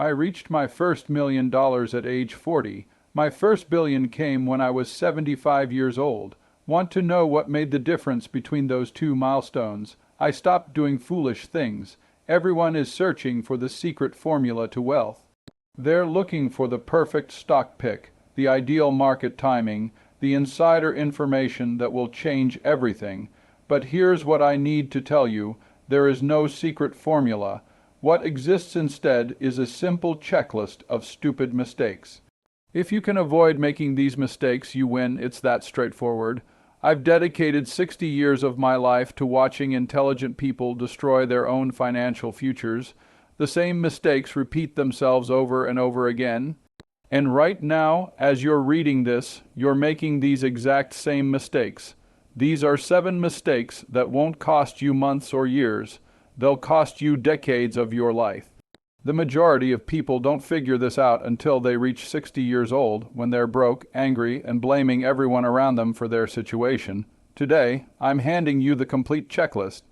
I reached my first $1 million at age 40. My first billion came when I was 75 years old. Want to know what made the difference between those two milestones? I stopped doing foolish things. Everyone is searching for the secret formula to wealth. They're looking for the perfect stock pick, the ideal market timing, the insider information that will change everything. But here's what I need to tell you. There is no secret formula. What exists instead is a simple checklist of stupid mistakes. If you can avoid making these mistakes, you win. It's that straightforward. I've dedicated 60 years of my life to watching intelligent people destroy their own financial futures. The same mistakes repeat themselves over and over again. And right now, as you're reading this, you're making these exact same mistakes. These are 7 mistakes that won't cost you months or years. They'll cost you decades of your life. The majority of people don't figure this out until they reach 60 years old, when they're broke, angry, and blaming everyone around them for their situation. Today, I'm handing you the complete checklist.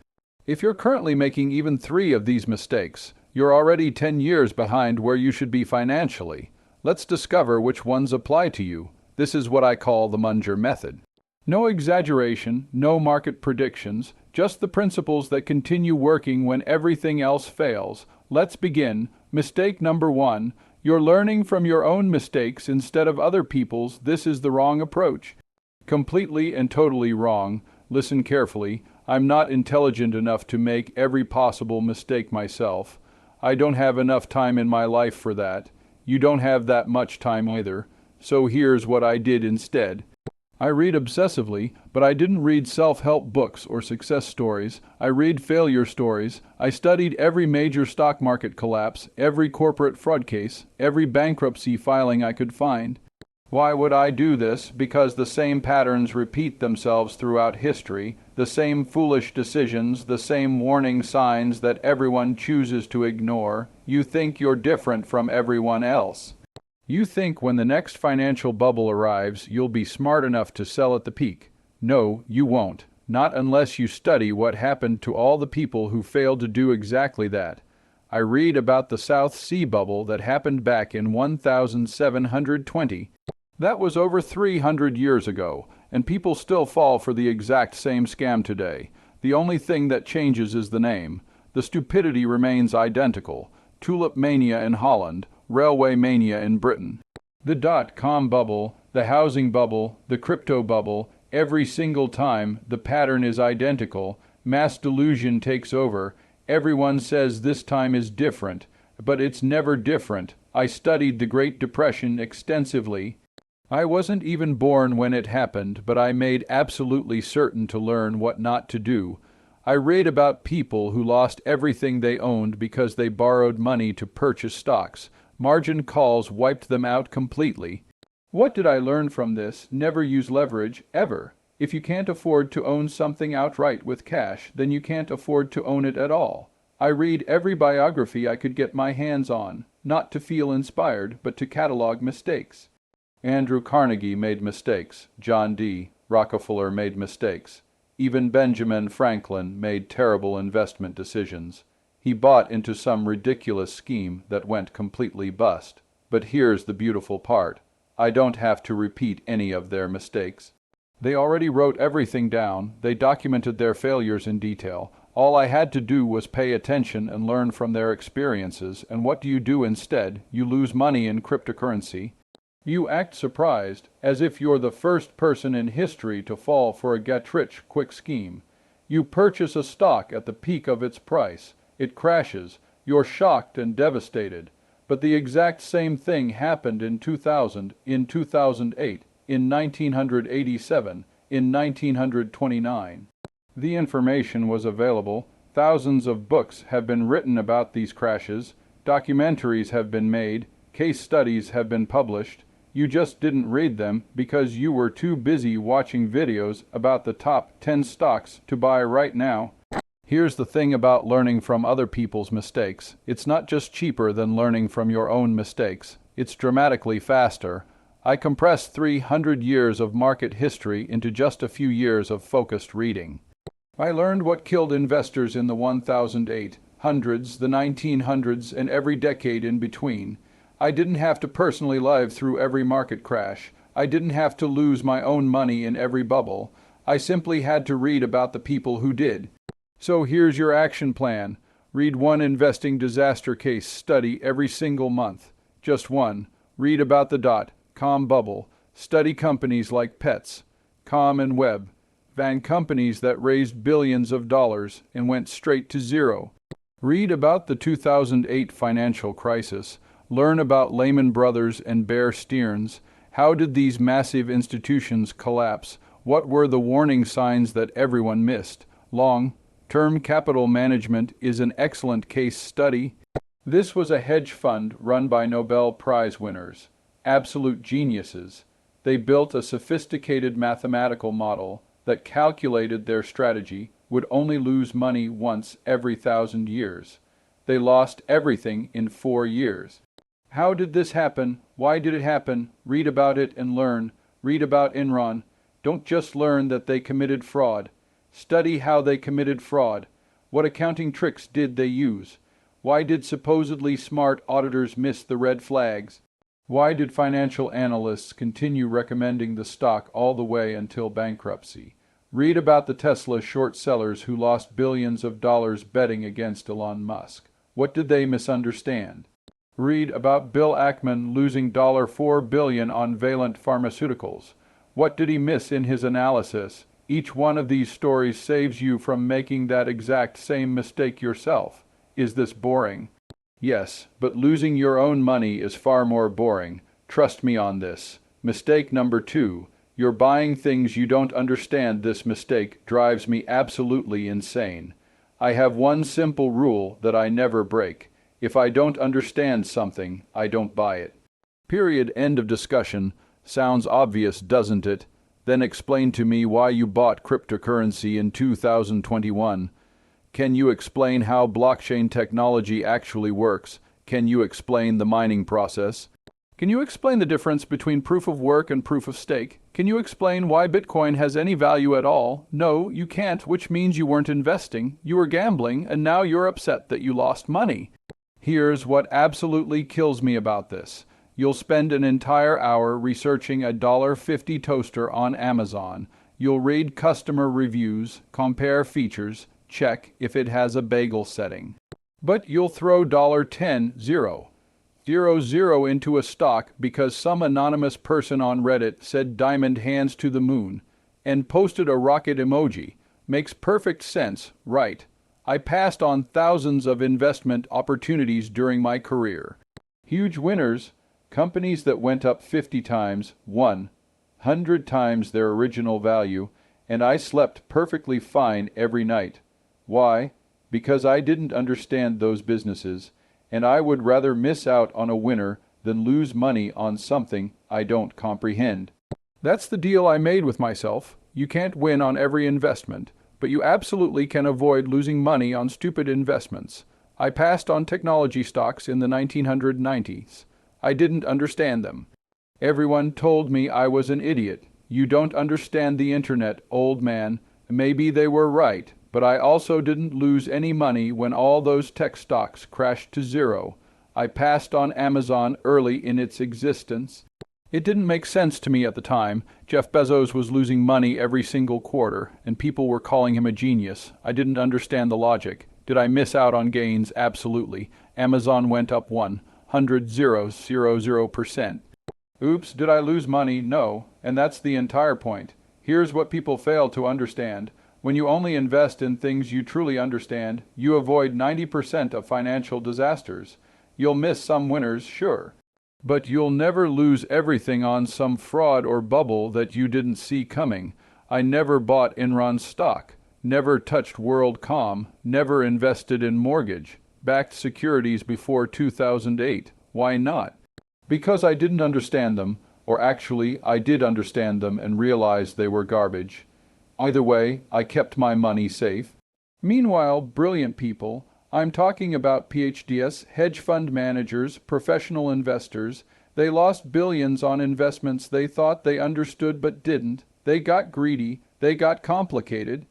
If you're currently making even 3 of these mistakes, you're already 10 years behind where you should be financially. Let's discover which ones apply to you. This is what I call the Munger method. No exaggeration, no market predictions, just the principles that continue working when everything else fails. Let's begin. Mistake number 1. You're learning from your own mistakes instead of other people's. This is the wrong approach. Completely and totally wrong. Listen carefully. I'm not intelligent enough to make every possible mistake myself. I don't have enough time in my life for that. You don't have that much time either. So here's what I did instead. I read obsessively, but I didn't read self-help books or success stories. I read failure stories. I studied every major stock market collapse, every corporate fraud case, every bankruptcy filing I could find. Why would I do this? Because the same patterns repeat themselves throughout history, the same foolish decisions, the same warning signs that everyone chooses to ignore. You think you're different from everyone else. You think when the next financial bubble arrives, you'll be smart enough to sell at the peak. No, you won't. Not unless you study what happened to all the people who failed to do exactly that. I read about the South Sea bubble that happened back in 1720. That was over 300 years ago, and people still fall for the exact same scam today. The only thing that changes is the name. The stupidity remains identical. Tulip mania in Holland, railway mania in Britain. The dot-com bubble, the housing bubble, the crypto bubble, every single time the pattern is identical. Mass delusion takes over. Everyone says this time is different, but it's never different. I studied the Great Depression extensively. I wasn't even born when it happened, but I made absolutely certain to learn what not to do. I read about people who lost everything they owned because they borrowed money to purchase stocks. Margin calls wiped them out completely. What did I learn from this? Never use leverage, ever. If you can't afford to own something outright with cash, then you can't afford to own it at all. I read every biography I could get my hands on, not to feel inspired, but to catalog mistakes. Andrew Carnegie made mistakes. John D. Rockefeller made mistakes. Even Benjamin Franklin made terrible investment decisions. He bought into some ridiculous scheme that went completely bust. But here's the beautiful part. I don't have to repeat any of their mistakes. They already wrote everything down. They documented their failures in detail. All I had to do was pay attention and learn from their experiences. And what do you do instead? You lose money in cryptocurrency. You act surprised, as if you're the first person in history to fall for a get-rich-quick scheme. You purchase a stock at the peak of its price. It crashes. You're shocked and devastated. But the exact same thing happened in 2000, in 2008, in 1987, in 1929. The information was available. Thousands of books have been written about these crashes. Documentaries have been made. Case studies have been published. You just didn't read them because you were too busy watching videos about the top 10 stocks to buy right now. Here's the thing about learning from other people's mistakes. It's not just cheaper than learning from your own mistakes. It's dramatically faster. I compressed 300 years of market history into just a few years of focused reading. I learned what killed investors in the 1008, 1800s, the 1900s, and every decade in between. I didn't have to personally live through every market crash. I didn't have to lose my own money in every bubble. I simply had to read about the people who did. So here's your action plan. Read one investing disaster case study every single month. Just one. Read about the dot-com bubble. Study companies like Pets, Com and Web, companies that raised billions of dollars and went straight to zero. Read about the 2008 financial crisis. Learn about Lehman Brothers and Bear Stearns. How did these massive institutions collapse? What were the warning signs that everyone missed? Long-term capital management is an excellent case study. This was a hedge fund run by Nobel Prize winners, absolute geniuses. They built a sophisticated mathematical model that calculated their strategy would only lose money once every 1,000 years. They lost everything in 4 years. How did this happen? Why did it happen? Read about it and learn. Read about Enron. Don't just learn that they committed fraud. Study how they committed fraud. What accounting tricks did they use? Why did supposedly smart auditors miss the red flags? Why did financial analysts continue recommending the stock all the way until bankruptcy? Read about the Tesla short sellers who lost billions of dollars betting against Elon Musk. What did they misunderstand? Read about Bill Ackman losing $4 billion on Valent Pharmaceuticals. What did he miss in his analysis? Each one of these stories saves you from making that exact same mistake yourself. Is this boring? Yes, but losing your own money is far more boring. Trust me on this. Mistake number 2. You're buying things you don't understand. This mistake drives me absolutely insane. I have one simple rule that I never break. If I don't understand something, I don't buy it. Period. End of discussion. Sounds obvious, doesn't it? Then explain to me why you bought cryptocurrency in 2021. Can you explain how blockchain technology actually works? Can you explain the mining process? Can you explain the difference between proof of work and proof of stake? Can you explain why Bitcoin has any value at all? No, you can't, which means you weren't investing. You were gambling, and now you're upset that you lost money. Here's what absolutely kills me about this. You'll spend an entire hour researching a $1.50 toaster on Amazon. You'll read customer reviews, compare features, check if it has a bagel setting. But you'll throw $10.00 into a stock because some anonymous person on Reddit said diamond hands to the moon and posted a rocket emoji. Makes perfect sense, right? I passed on thousands of investment opportunities during my career. Huge winners, companies that went up 50 times, 100 times their original value, and I slept perfectly fine every night. Why? Because I didn't understand those businesses, and I would rather miss out on a winner than lose money on something I don't comprehend. That's the deal I made with myself. You can't win on every investment, but you absolutely can avoid losing money on stupid investments. I passed on technology stocks in the 1990s. I didn't understand them. Everyone told me I was an idiot. You don't understand the internet, old man. Maybe they were right, but I also didn't lose any money when all those tech stocks crashed to zero. I passed on Amazon early in its existence. It didn't make sense to me at the time. Jeff Bezos was losing money every single quarter, and people were calling him a genius. I didn't understand the logic. Did I miss out on gains? Absolutely. Amazon went up 100%. Oops, did I lose money? No, and that's the entire point. Here's what people fail to understand. When you only invest in things you truly understand, you avoid 90% of financial disasters. You'll miss some winners, sure. But you'll never lose everything on some fraud or bubble that you didn't see coming. I never bought Enron stock, never touched WorldCom, never invested in mortgage-backed securities before 2008. Why not? Because I didn't understand them, or actually I did understand them and realized they were garbage. Either way, I kept my money safe. Meanwhile, brilliant people, I'm talking about PhDs, hedge fund managers, professional investors. They lost billions on investments they thought they understood but didn't. They got greedy. They got complicated.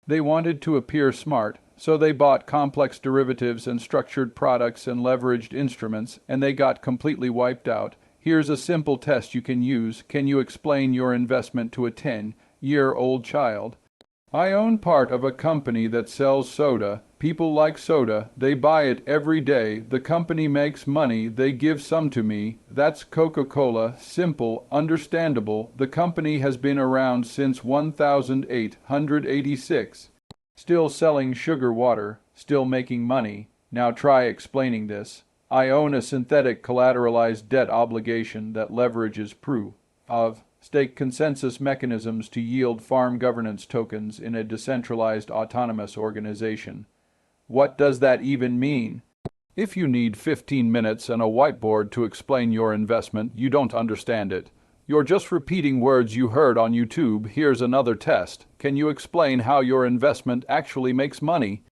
They wanted to appear smart, So they bought complex derivatives and structured products and leveraged instruments, and they got completely wiped out. Here's a simple test you can use. Can you explain your investment to a 10-year-old child? I own part of a company that sells soda. People like soda. They buy it every day. The company makes money. They give some to me. That's Coca-Cola. Simple, understandable. The company has been around since 1886. Still selling sugar water. Still making money. Now try explaining this. I own a synthetic collateralized debt obligation that leverages proof of stake consensus mechanisms to yield farm governance tokens in a decentralized autonomous organization. What does that even mean? If you need 15 minutes and a whiteboard to explain your investment, you don't understand it. You're just repeating words you heard on YouTube. Here's another test. Can you explain how your investment actually makes money?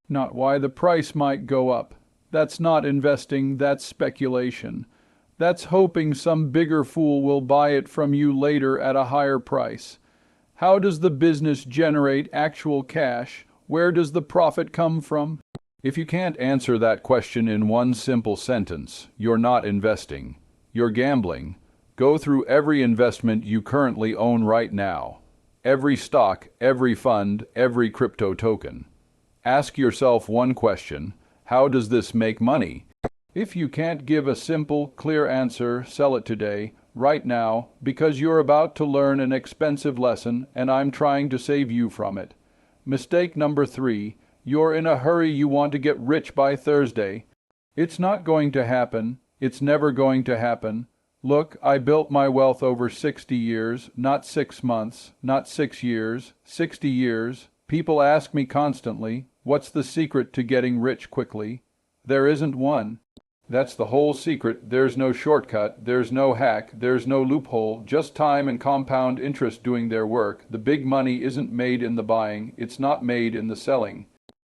Not why the price might go up. That's not investing, that's speculation. That's hoping some bigger fool will buy it from you later at a higher price. How does the business generate actual cash? Where does the profit come from? If you can't answer that question in one simple sentence, you're not investing. You're gambling. Go through every investment you currently own right now. Every stock, every fund, every crypto token. Ask yourself one question: how does this make money? If you can't give a simple, clear answer, sell it today, right now, because you're about to learn an expensive lesson and I'm trying to save you from it. Mistake number 3, you're in a hurry. You want to get rich by Thursday. It's not going to happen. It's never going to happen. Look, I built my wealth over 60 years, not 6 months, not 6 years, 60 years. People ask me constantly, what's the secret to getting rich quickly? There isn't one. That's the whole secret. There's no shortcut, there's no hack, there's no loophole, just time and compound interest doing their work. The big money isn't made in the buying, it's not made in the selling.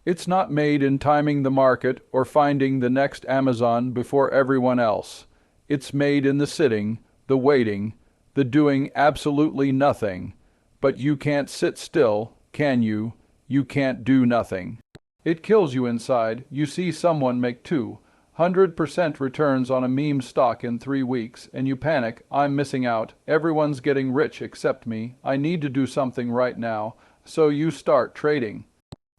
It's not made in timing the market or finding the next Amazon before everyone else. It's made in the sitting, the waiting, the doing absolutely nothing. But you can't sit still, can you? You can't do nothing. It kills you inside. You see someone make 200% returns on a meme stock in 3 weeks, and you panic. I'm missing out. Everyone's getting rich except me. I need to do something right now. So you start trading.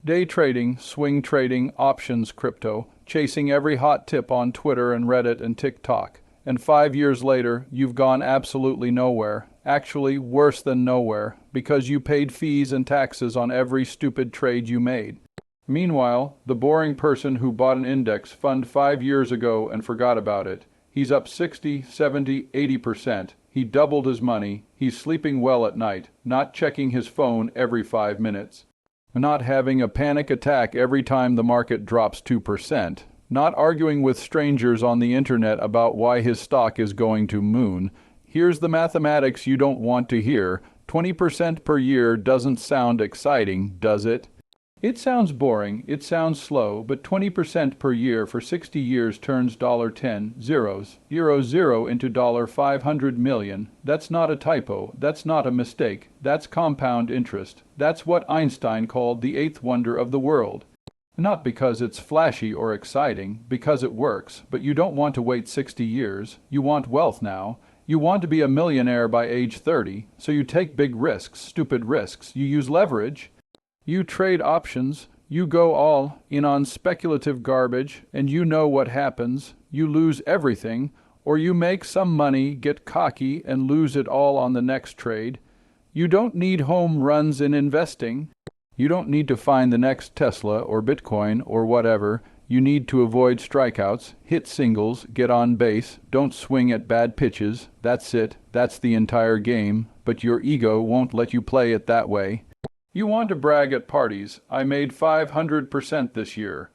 Day trading, swing trading, options, crypto, chasing every hot tip on Twitter and Reddit and TikTok. And 5 years later, you've gone absolutely nowhere. Actually, worse than nowhere, because you paid fees and taxes on every stupid trade you made. Meanwhile, the boring person who bought an index fund 5 years ago and forgot about it, he's up 60, 70, 80%. He doubled his money. He's sleeping well at night, not checking his phone every 5 minutes, not having a panic attack every time the market drops 2%, not arguing with strangers on the internet about why his stock is going to moon. Here's the mathematics you don't want to hear. 20% per year doesn't sound exciting, does it? It sounds boring, it sounds slow, but 20% per year for 60 years turns $10 zeros, zero into $500 million. That's not a typo, that's not a mistake, that's compound interest. That's what Einstein called the eighth wonder of the world. Not because it's flashy or exciting, because it works, but you don't want to wait 60 years. You want wealth now. You want to be a millionaire by age 30, so you take big risks, stupid risks. You use leverage. You trade options, you go all in on speculative garbage, and you know what happens. You lose everything, or you make some money, get cocky, and lose it all on the next trade. You don't need home runs in investing. You don't need to find the next Tesla or Bitcoin or whatever. You need to avoid strikeouts, hit singles, get on base, don't swing at bad pitches. That's it. That's the entire game. But your ego won't let you play it that way. You want to brag at parties. I made 500% this year.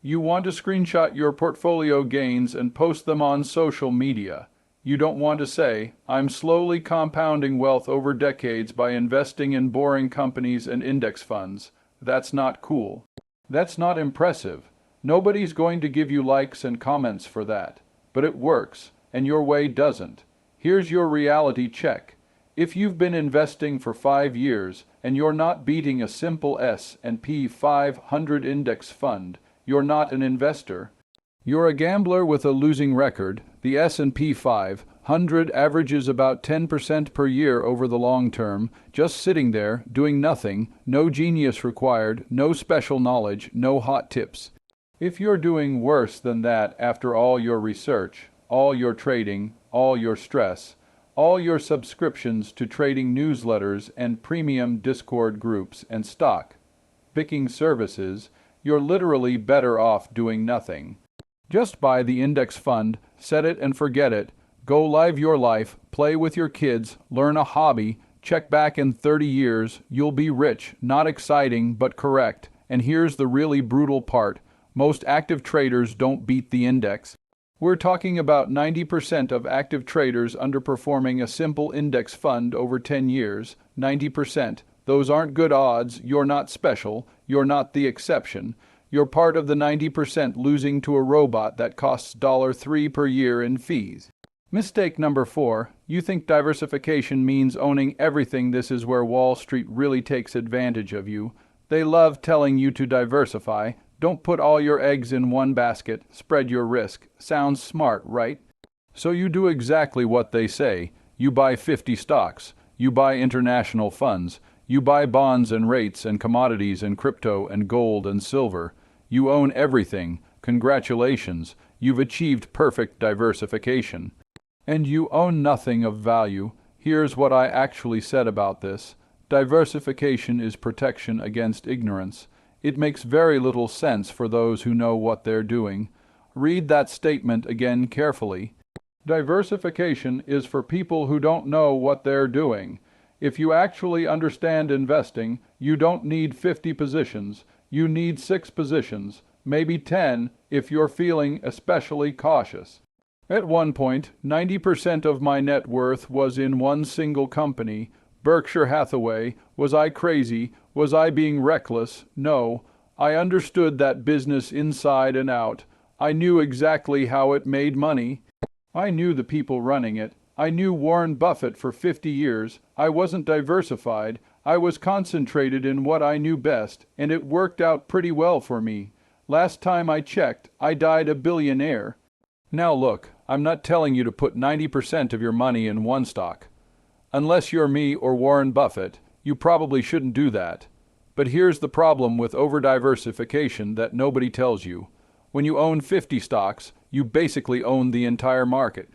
You want to screenshot your portfolio gains and post them on social media. You don't want to say, I'm slowly compounding wealth over decades by investing in boring companies and index funds. That's not cool. That's not impressive. Nobody's going to give you likes and comments for that. But it works, and your way doesn't. Here's your reality check. If you've been investing for 5 years and you're not beating a simple S&P 500 index fund, you're not an investor. You're a gambler with a losing record. The S&P 500 averages about 10% per year over the long term, just sitting there, doing nothing, no genius required, no special knowledge, no hot tips. If you're doing worse than that after all your research, all your trading, all your stress, all your subscriptions to trading newsletters and premium Discord groups and stock picking services, you're literally better off doing nothing. Just buy the index fund, set it and forget it, go live your life, play with your kids, learn a hobby, check back in 30 years, you'll be rich, not exciting but correct. And here's the really brutal part. Most active traders don't beat the index. We're talking about 90% of active traders underperforming a simple index fund over 10 years. 90%. Those aren't good odds. You're not special. You're not the exception. You're part of the 90% losing to a robot that costs $3 per year in fees. Mistake number 4. You think diversification means owning everything. This is where Wall Street really takes advantage of you. They love telling you to diversify. Don't put all your eggs in one basket. Spread your risk. Sounds smart, right? So you do exactly what they say. You buy 50 stocks. You buy international funds. You buy bonds and rates and commodities and crypto and gold and silver. You own everything. Congratulations. You've achieved perfect diversification. And you own nothing of value. Here's what I actually said about this. Diversification is protection against ignorance. It makes very little sense for those who know what they're doing. Read that statement again carefully. Diversification is for people who don't know what they're doing. If you actually understand investing, you don't need 50 positions. You need 6 positions, maybe 10 if you're feeling especially cautious. At one point, 90% of my net worth was in one single company, Berkshire Hathaway. Was I crazy? Was I being reckless? No. I understood that business inside and out. I knew exactly how it made money. I knew the people running it. I knew Warren Buffett for 50 years. I wasn't diversified. I was concentrated in what I knew best, and it worked out pretty well for me. Last time I checked, I died a billionaire. Now look, I'm not telling you to put 90% of your money in one stock. Unless you're me or Warren Buffett, you probably shouldn't do that. But here's the problem with over-diversification that nobody tells you. When you own 50 stocks, you basically own the entire market,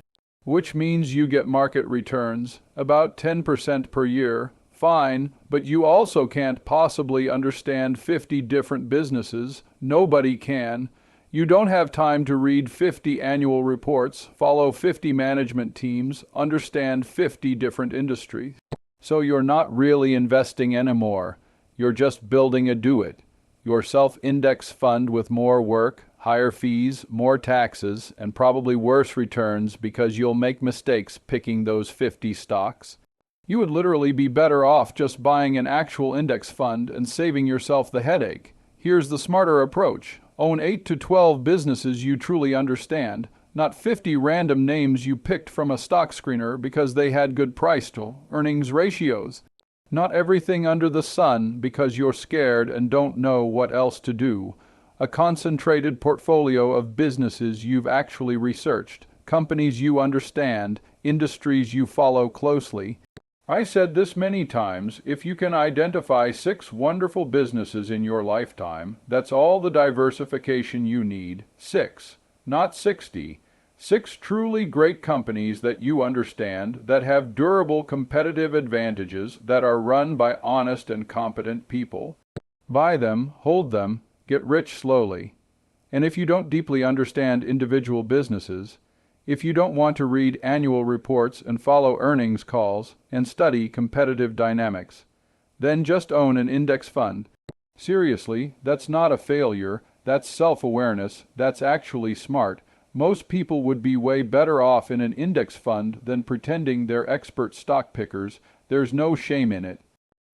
which means you get market returns, about 10% per year. Fine, but you also can't possibly understand 50 different businesses. Nobody can. You don't have time to read 50 annual reports, follow 50 management teams, understand 50 different industries. So you're not really investing anymore. You're just building a do-it. Your self-index fund with more work, higher fees, more taxes, and probably worse returns because you'll make mistakes picking those 50 stocks. You would literally be better off just buying an actual index fund and saving yourself the headache. Here's the smarter approach. Own 8 to 12 businesses you truly understand, not 50 random names you picked from a stock screener because they had good price-to-earnings ratios. Not everything under the sun because you're scared and don't know what else to do. A concentrated portfolio of businesses you've actually researched, companies you understand, industries you follow closely. I said this many times, if you can identify 6 wonderful businesses in your lifetime, that's all the diversification you need. 6, not 60. 6 truly great companies that you understand, that have durable competitive advantages, that are run by honest and competent people. Buy them, hold them, get rich slowly. And if you don't deeply understand individual businesses, if you don't want to read annual reports and follow earnings calls and study competitive dynamics, then just own an index fund. Seriously, that's not a failure, that's self-awareness, that's actually smart. Most people would be way better off in an index fund than pretending they're expert stock pickers. There's no shame in it.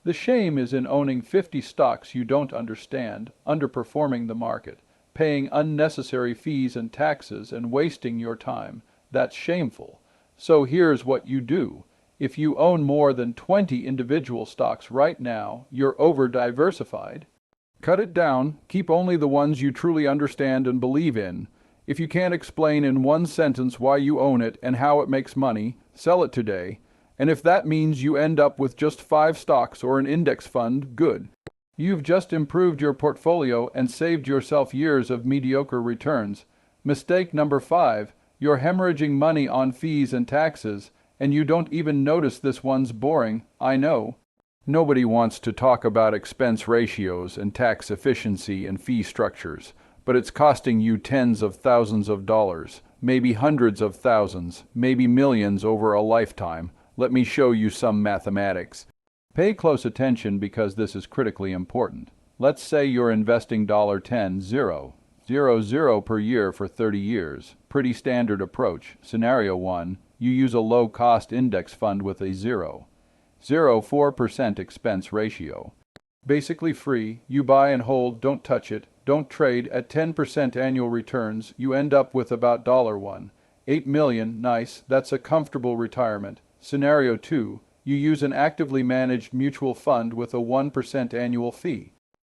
The shame is in owning 50 stocks you don't understand, underperforming the market, paying unnecessary fees and taxes and wasting your time. That's shameful. So here's what you do. If you own more than 20 individual stocks right now, you're over-diversified. Cut it down, keep only the ones you truly understand and believe in. If you can't explain in one sentence why you own it and how it makes money, sell it today. And if that means you end up with just 5 stocks or an index fund, good. You've just improved your portfolio and saved yourself years of mediocre returns. Mistake number 5, you're hemorrhaging money on fees and taxes, and you don't even notice this one's boring, I know. Nobody wants to talk about expense ratios and tax efficiency and fee structures, but it's costing you tens of thousands of dollars, maybe hundreds of thousands, maybe millions over a lifetime. Let me show you some mathematics. Pay close attention because this is critically important. Let's say you're investing $10,000 per year for 30 years. Pretty standard approach. Scenario 1, you use a low-cost index fund with a 0.04% expense ratio. Basically free, you buy and hold, don't touch it, don't trade. At 10% annual returns, you end up with about $8 million, nice, that's a comfortable retirement. Scenario 2, you use an actively managed mutual fund with a 1% annual fee.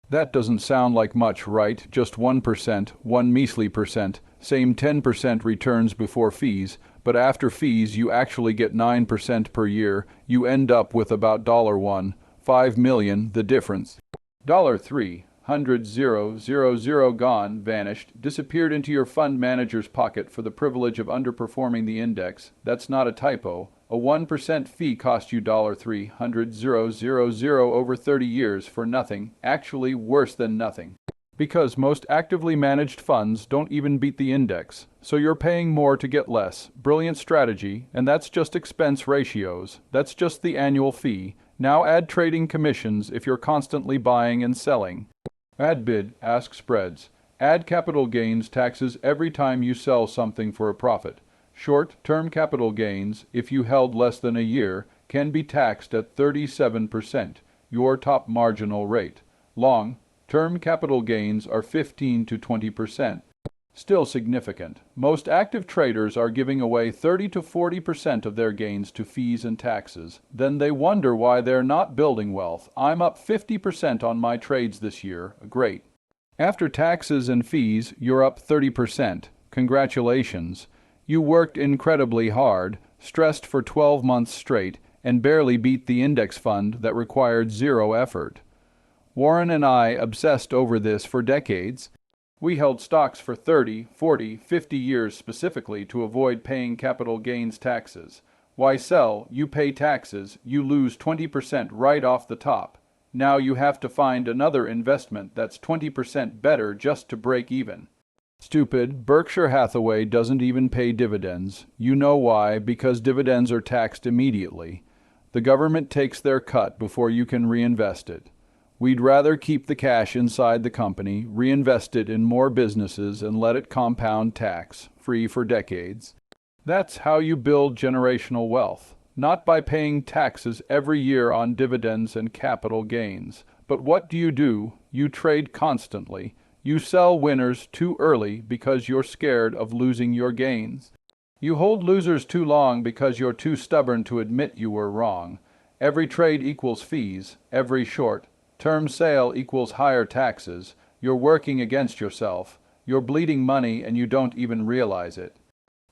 That doesn't sound like much, right? Just 1%, 1 measly percent, same 10% returns before fees, but after fees you actually get 9% per year. You end up with about $5 million, the difference. $300,000 gone, vanished, disappeared into your fund manager's pocket for the privilege of underperforming the index. That's not a typo. A 1% fee cost you $300,000 over 30 years for nothing, actually worse than nothing. Because most actively managed funds don't even beat the index, so you're paying more to get less. Brilliant strategy, and that's just expense ratios. That's just the annual fee. Now add trading commissions if you're constantly buying and selling. Add bid, ask spreads. Add capital gains taxes every time you sell something for a profit. Short-term capital gains, if you held less than a year, can be taxed at 37%, your top marginal rate. Long-term capital gains are 15 to 20%. Still significant. Most active traders are giving away 30 to 40% of their gains to fees and taxes. Then they wonder why they're not building wealth. I'm up 50% on my trades this year. Great. After taxes and fees, you're up 30%. Congratulations. You worked incredibly hard, stressed for 12 months straight, and barely beat the index fund that required 0 effort. Warren and I obsessed over this for decades. We held stocks for 30, 40, 50 years specifically to avoid paying capital gains taxes. Why sell? You pay taxes, you lose 20% right off the top. Now you have to find another investment that's 20% better just to break even. Stupid, Berkshire Hathaway doesn't even pay dividends. You know why? Because dividends are taxed immediately. The government takes their cut before you can reinvest it. We'd rather keep the cash inside the company, reinvest it in more businesses, and let it compound tax-free for decades. That's how you build generational wealth. Not by paying taxes every year on dividends and capital gains. But what do? You trade constantly. You sell winners too early because you're scared of losing your gains. You hold losers too long because you're too stubborn to admit you were wrong. Every trade equals fees. Every short-term sale equals higher taxes. You're working against yourself. You're bleeding money and you don't even realize it.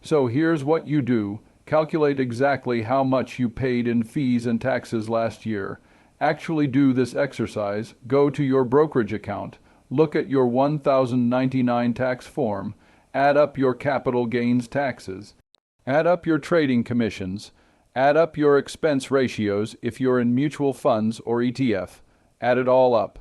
So here's what you do. Calculate exactly how much you paid in fees and taxes last year. Actually do this exercise. Go to your brokerage account. Look at your 1099 tax form. Add up your capital gains taxes. Add up your trading commissions. Add up your expense ratios if you're in mutual funds or ETF. Add it all up.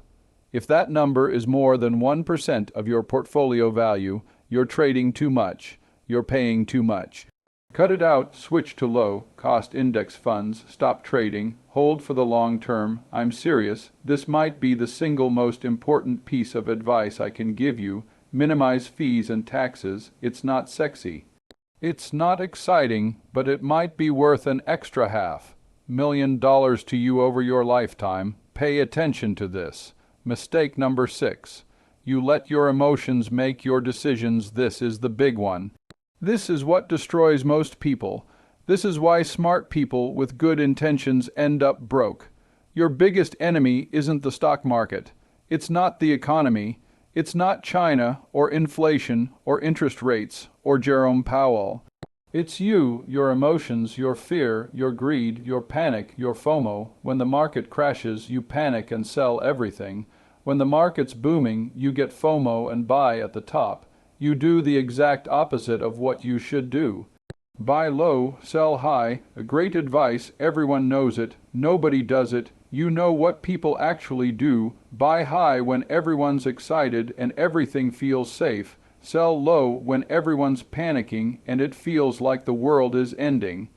If that number is more than 1% of your portfolio value, you're trading too much. You're paying too much. Cut it out, switch to low-cost index funds, stop trading, hold for the long term. I'm serious. This might be the single most important piece of advice I can give you. Minimize fees and taxes. It's not sexy. It's not exciting, but it might be worth an extra $500,000 to you over your lifetime. Pay attention to this. Mistake number 6. You let your emotions make your decisions. This is the big one. This is what destroys most people. This is why smart people with good intentions end up broke. Your biggest enemy isn't the stock market. It's not the economy. It's not China or inflation or interest rates or Jerome Powell. It's you, your emotions, your fear, your greed, your panic, your FOMO. When the market crashes, you panic and sell everything. When the market's booming, you get FOMO and buy at the top. You do the exact opposite of what you should do. Buy low, sell high. Great advice, everyone knows it. Nobody does it. You know what people actually do. Buy high when everyone's excited and everything feels safe. Sell low when everyone's panicking and it feels like the world is ending.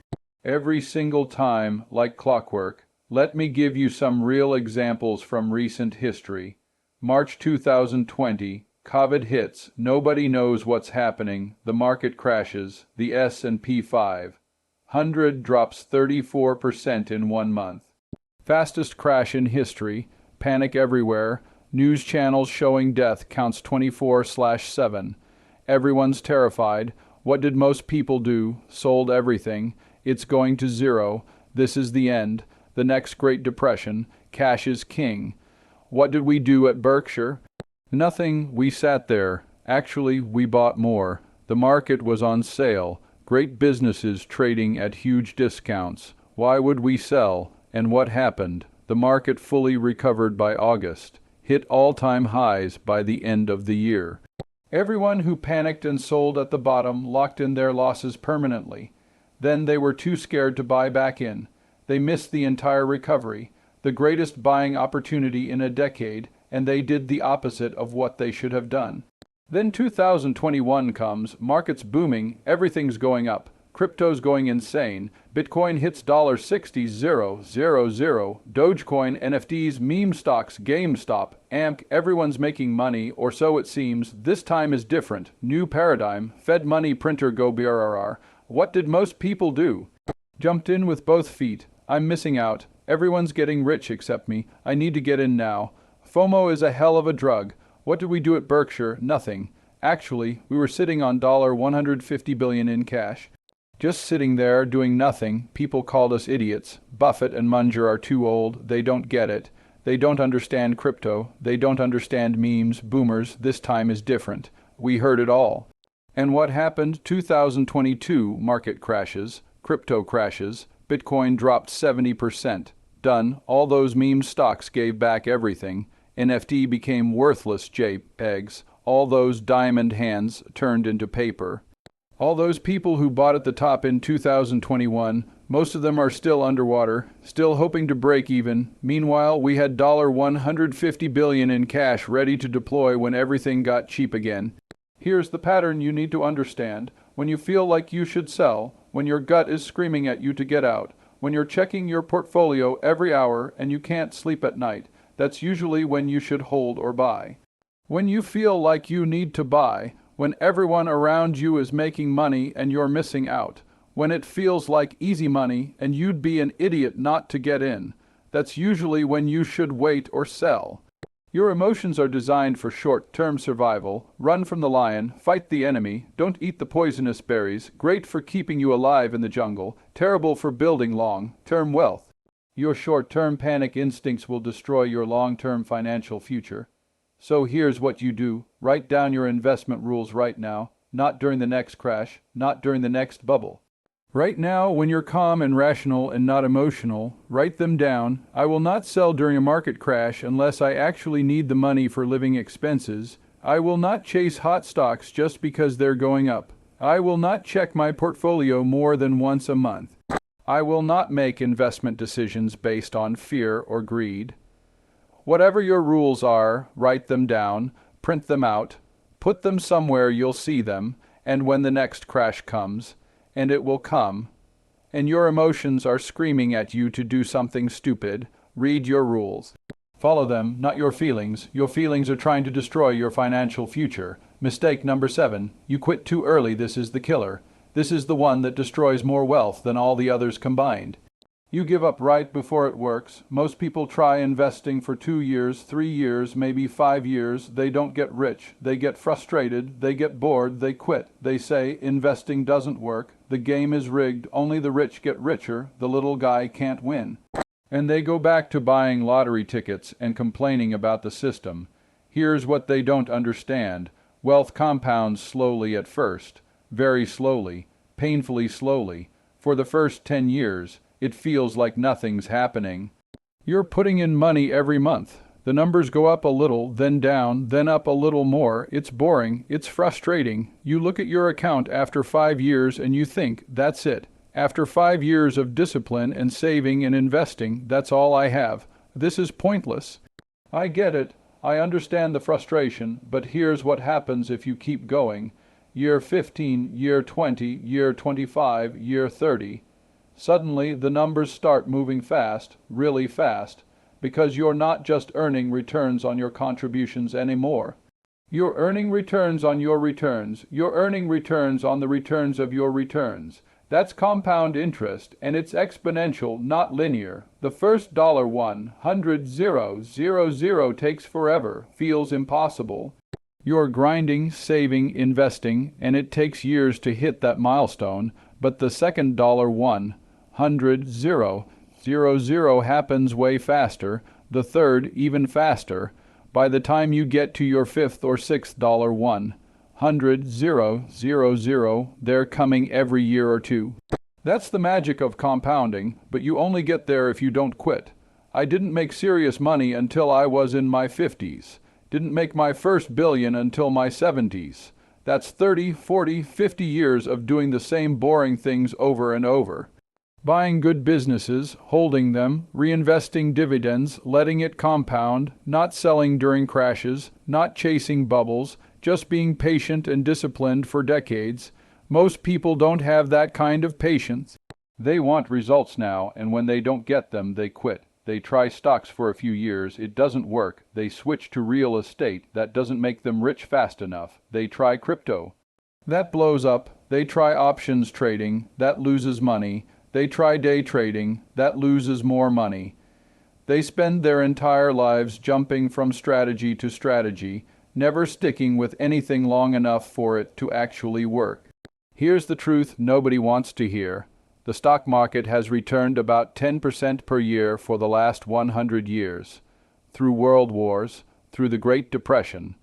Every single time, like clockwork. Let me give you some real examples from recent history. March 2020, COVID hits, nobody knows what's happening, the market crashes, the S&P 500 drops 34% in 1 month. Fastest crash in history, panic everywhere, news channels showing death counts 24/7. Everyone's terrified. What did most people do? Sold everything. It's going to zero. This is the end. The next Great Depression. Cash is king. What did we do at Berkshire? Nothing. We sat there. Actually, we bought more. The market was on sale. Great businesses trading at huge discounts. Why would we sell? And what happened? The market fully recovered by August. Hit all-time highs by the end of the year. Everyone who panicked and sold at the bottom locked in their losses permanently. Then they were too scared to buy back in. They missed the entire recovery, the greatest buying opportunity in a decade, and they did the opposite of what they should have done. Then 2021 comes, market's booming, everything's going up. Crypto's going insane. Bitcoin hits $60,000. Dogecoin, NFTs, meme stocks, GameStop, AMC, everyone's making money, or so it seems. This time is different. New paradigm. Fed money printer go BRRR. What did most people do? Jumped in with both feet. I'm missing out. Everyone's getting rich except me. I need to get in now. FOMO is a hell of a drug. What did we do at Berkshire? Nothing. Actually, we were sitting on $150 billion in cash. Just sitting there doing nothing. People called us idiots. Buffett and Munger are too old. They don't get it. They don't understand crypto. They don't understand memes. Boomers. This time is different. We heard it all. And what happened? 2022 market crashes. Crypto crashes. Bitcoin dropped 70%. Done. All those meme stocks gave back everything. NFT became worthless JPEGs. All those diamond hands turned into paper. All those people who bought at the top in 2021, most of them are still underwater, still hoping to break even. Meanwhile, we had $150 billion in cash ready to deploy when everything got cheap again. Here's the pattern you need to understand. When you feel like you should sell, when your gut is screaming at you to get out, when you're checking your portfolio every hour and you can't sleep at night, that's usually when you should hold or buy. When you feel like you need to buy, when everyone around you is making money and you're missing out, when it feels like easy money and you'd be an idiot not to get in, that's usually when you should wait or sell. Your emotions are designed for short-term survival. Run from the lion, fight the enemy, don't eat the poisonous berries, great for keeping you alive in the jungle, terrible for building long-term wealth. Your short-term panic instincts will destroy your long-term financial future. So here's what you do. Write down your investment rules right now, not during the next crash, not during the next bubble. Right now, when you're calm and rational and not emotional, write them down. I will not sell during a market crash unless I actually need the money for living expenses. I will not chase hot stocks just because they're going up. I will not check my portfolio more than once a month. I will not make investment decisions based on fear or greed. Whatever your rules are, write them down, print them out, put them somewhere you'll see them, and when the next crash comes, and it will come, and your emotions are screaming at you to do something stupid, read your rules. Follow them, not your feelings. Your feelings are trying to destroy your financial future. Mistake number 7. You quit too early. This is the killer. This is the one that destroys more wealth than all the others combined. You give up right before it works. Most people try investing for 2 years, 3 years, maybe 5 years. They don't get rich. They get frustrated. They get bored. They quit. They say investing doesn't work. The game is rigged. Only the rich get richer. The little guy can't win. And they go back to buying lottery tickets and complaining about the system. Here's what they don't understand. Wealth compounds slowly at first. Very slowly. Painfully slowly. For the first 10 years. It feels like nothing's happening. You're putting in money every month. The numbers go up a little, then down, then up a little more. It's boring. It's frustrating. You look at your account after 5 years and you think, that's it. After 5 years of discipline and saving and investing, that's all I have. This is pointless. I get it. I understand the frustration, but here's what happens if you keep going. Year 15, year 20, year 25, year 30. Suddenly, the numbers start moving fast, really fast, because you're not just earning returns on your contributions anymore. You're earning returns on your returns. You're earning returns on the returns of your returns. That's compound interest, and it's exponential, not linear. The first dollar 100,000 takes forever, feels impossible. You're grinding, saving, investing, and it takes years to hit that milestone, but the second dollar 100,000 happens way faster, the third even faster. By the time you get to your fifth or sixth dollar 100,000, they're coming every year or two. That's the magic of compounding, but you only get there if you don't quit. I didn't make serious money until I was in my 50s. Didn't make my first billion until my 70s. That's 30, 40, 50 years of doing the same boring things over and over. Buying good businesses, holding them, reinvesting dividends, letting it compound, not selling during crashes, not chasing bubbles, just being patient and disciplined for decades. Most people don't have that kind of patience. They want results now, and when they don't get them, they quit. They try stocks for a few years. It doesn't work. They switch to real estate. That doesn't make them rich fast enough. They try crypto. That blows up. They try options trading. That loses money. They try day trading. That loses more money. They spend their entire lives jumping from strategy to strategy, never sticking with anything long enough for it to actually work. Here's the truth nobody wants to hear. The stock market has returned about 10% per year for the last 100 years. Through world wars, through the Great Depression,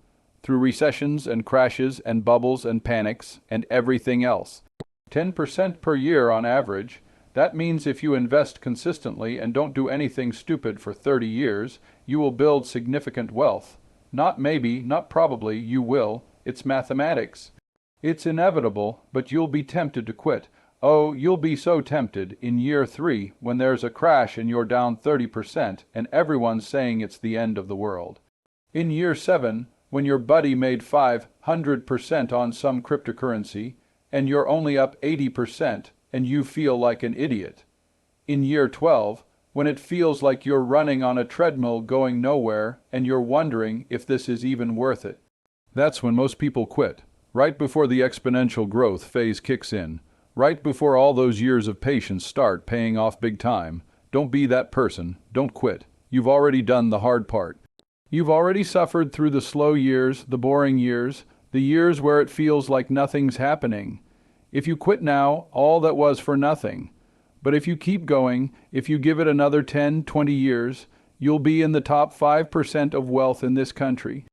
through recessions and crashes and bubbles and panics and everything else. 10% per year on average. That means if you invest consistently and don't do anything stupid for 30 years, you will build significant wealth. Not maybe, not probably, you will. It's mathematics. It's inevitable, but you'll be tempted to quit. Oh, you'll be so tempted in year 3 when there's a crash and you're down 30% and everyone's saying it's the end of the world. In year 7, when your buddy made 500% on some cryptocurrency and you're only up 80% and you feel like an idiot. In year 12, when it feels like you're running on a treadmill going nowhere and you're wondering if this is even worth it. That's when most people quit, right before the exponential growth phase kicks in. Right before all those years of patience start paying off big time. Don't be that person. Don't quit. You've already done the hard part. You've already suffered through the slow years, the boring years, the years where it feels like nothing's happening. If you quit now, all that was for nothing. But if you keep going, if you give it another 10, 20 years, you'll be in the top 5% of wealth in this country.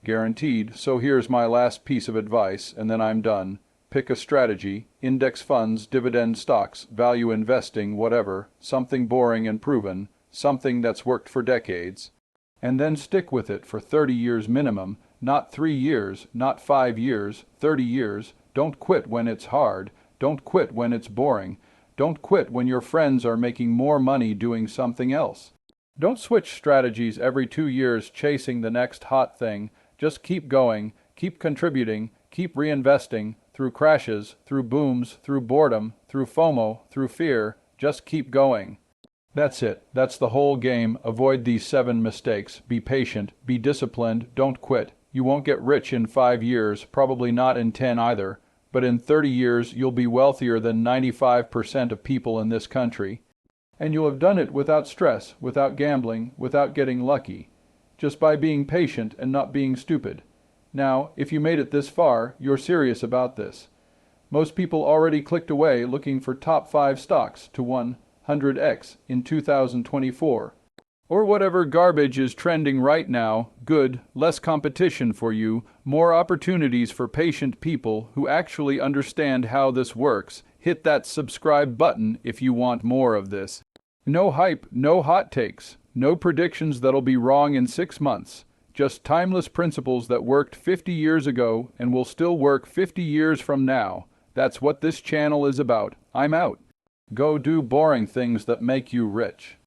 Guaranteed. So here's my last piece of advice, and then I'm done. Pick a strategy, index funds, dividend stocks, value investing, whatever, something boring and proven, something that's worked for decades, and then stick with it for 30 years minimum, not 3 years, not 5 years, 30 years. Don't quit when it's hard. Don't quit when it's boring. Don't quit when your friends are making more money doing something else. Don't switch strategies every 2 years chasing the next hot thing. Just keep going, keep contributing, keep reinvesting. Through crashes, through booms, through boredom, through FOMO, through fear, just keep going. That's it. That's the whole game. Avoid these 7 mistakes. Be patient. Be disciplined. Don't quit. You won't get rich in 5 years, probably not in 10 either, but in 30 years you'll be wealthier than 95% of people in this country. And you'll have done it without stress, without gambling, without getting lucky. Just by being patient and not being stupid. Now, if you made it this far, you're serious about this. Most people already clicked away looking for top 5 stocks to 100x in 2024. Or whatever garbage is trending right now. Good, less competition for you, more opportunities for patient people who actually understand how this works. Hit that subscribe button if you want more of this. No hype, no hot takes, no predictions that'll be wrong in 6 months. Just timeless principles that worked 50 years ago and will still work 50 years from now. That's what this channel is about. I'm out. Go do boring things that make you rich.